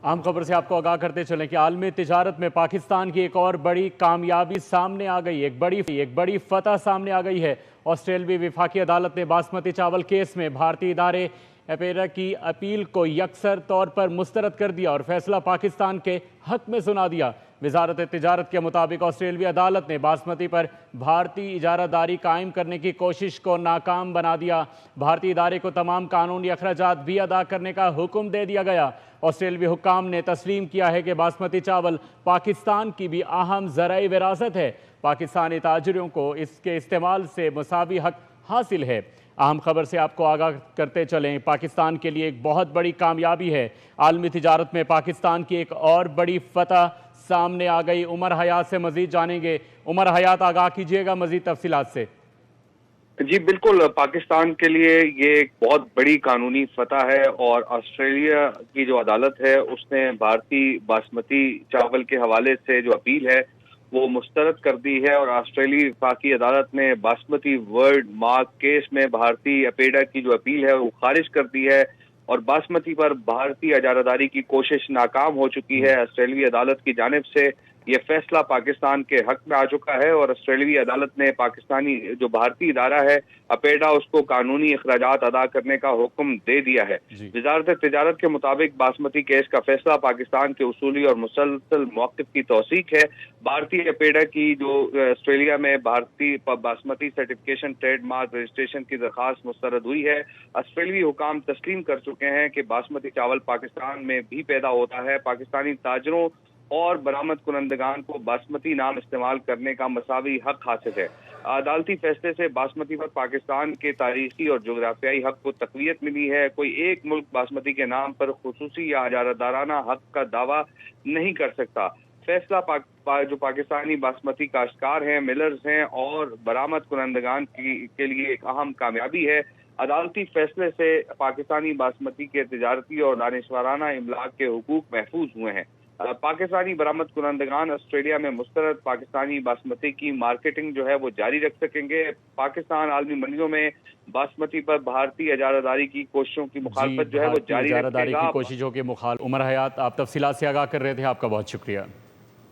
اہم خبر سے آپ کو آگاہ کرتے چلیں کہ عالمی تجارت میں پاکستان کی ایک اور بڑی کامیابی سامنے آ گئی، ایک بڑی فتح سامنے آ گئی ہے۔ آسٹریلوی وفاقی عدالت نے باسمتی چاول کیس میں بھارتی ادارے اپیڈا کی اپیل کو یکسر طور پر مسترد کر دیا اور فیصلہ پاکستان کے حق میں سنا دیا۔ وزارت تجارت کے مطابق آسٹریلوی عدالت نے باسمتی پر بھارتی اجارہ داری قائم کرنے کی کوشش کو ناکام بنا دیا۔ بھارتی ادارے کو تمام قانونی اخراجات بھی ادا کرنے کا حکم دے دیا گیا۔ آسٹریلوی حکام نے تسلیم کیا ہے کہ باسمتی چاول پاکستان کی بھی اہم زرعی وراثت ہے۔ پاکستانی تاجروں کو اس کے استعمال سے مساوی حق حاصل ہے۔ اہم خبر سے آپ کو آگاہ کرتے چلیں، پاکستان کے لیے ایک بہت بڑی کامیابی ہے۔ عالمی تجارت میں پاکستان کی ایک اور بڑی فتح سامنے آ گئی۔ عمر حیات سے مزید جانیں گے۔ عمر حیات، آگاہ کیجئے گا مزید تفصیلات سے۔ جی بالکل، پاکستان کے لیے یہ ایک بہت بڑی قانونی فتح ہے اور آسٹریلیا کی جو عدالت ہے اس نے بھارتی باسمتی چاول کے حوالے سے جو اپیل ہے وہ مسترد کر دی ہے، اور آسٹریلی وفاقی عدالت نے باسمتی ورلڈ مارک کیس میں بھارتی اپیڈا کی جو اپیل ہے وہ خارج کر دی ہے اور باسمتی پر بھارتی اجارہ داری کی کوشش ناکام ہو چکی ہے۔ آسٹریلوی عدالت کی جانب سے یہ فیصلہ پاکستان کے حق میں آ چکا ہے اور آسٹریلوی عدالت نے پاکستانی جو بھارتی ادارہ ہے اپیڈا اس کو قانونی اخراجات ادا کرنے کا حکم دے دیا ہے۔ وزارت تجارت کے مطابق باسمتی کیس کا فیصلہ پاکستان کے اصولی اور مسلسل موقف کی توثیق ہے۔ بھارتی اپیڈا کی جو آسٹریلیا میں بھارتی basmati certification trademark registration کی درخواست مسترد ہوئی ہے، آسٹریلوی حکام تسلیم کر چکے ہیں کہ باسمتی چاول پاکستان میں بھی پیدا ہوتا ہے۔ پاکستانی تاجروں اور برآمد کنندگان کو باسمتی نام استعمال کرنے کا مساوی حق حاصل ہے۔ عدالتی فیصلے سے باسمتی پر پاکستان کے تاریخی اور جغرافیائی حق کو تقویت ملی ہے۔ کوئی ایک ملک باسمتی کے نام پر خصوصی یا اجارہ دارانہ حق کا دعویٰ نہیں کر سکتا۔ فیصلہ جو پاکستانی باسمتی کاشتکار ہیں، ملرز ہیں اور برآمد کنندگان کے لیے ایک اہم کامیابی ہے۔ عدالتی فیصلے سے پاکستانی باسمتی کے تجارتی اور دانشورانہ املاک کے حقوق محفوظ ہوئے ہیں۔ پاکستانی برآمد کنندگان آسٹریلیا میں مسترد پاکستانی باسمتی کی مارکیٹنگ جو ہے وہ جاری رکھ سکیں گے۔ پاکستان عالمی منڈیوں میں باسمتی پر بھارتی اجارہ داری کی کوششوں کی مخالفت جو ہے وہ جاری رکھے گا۔ کوششوں کی مخالفت۔ عمر حیات، آپ تفصیلات سے آگاہ کر رہے تھے، آپ کا بہت شکریہ۔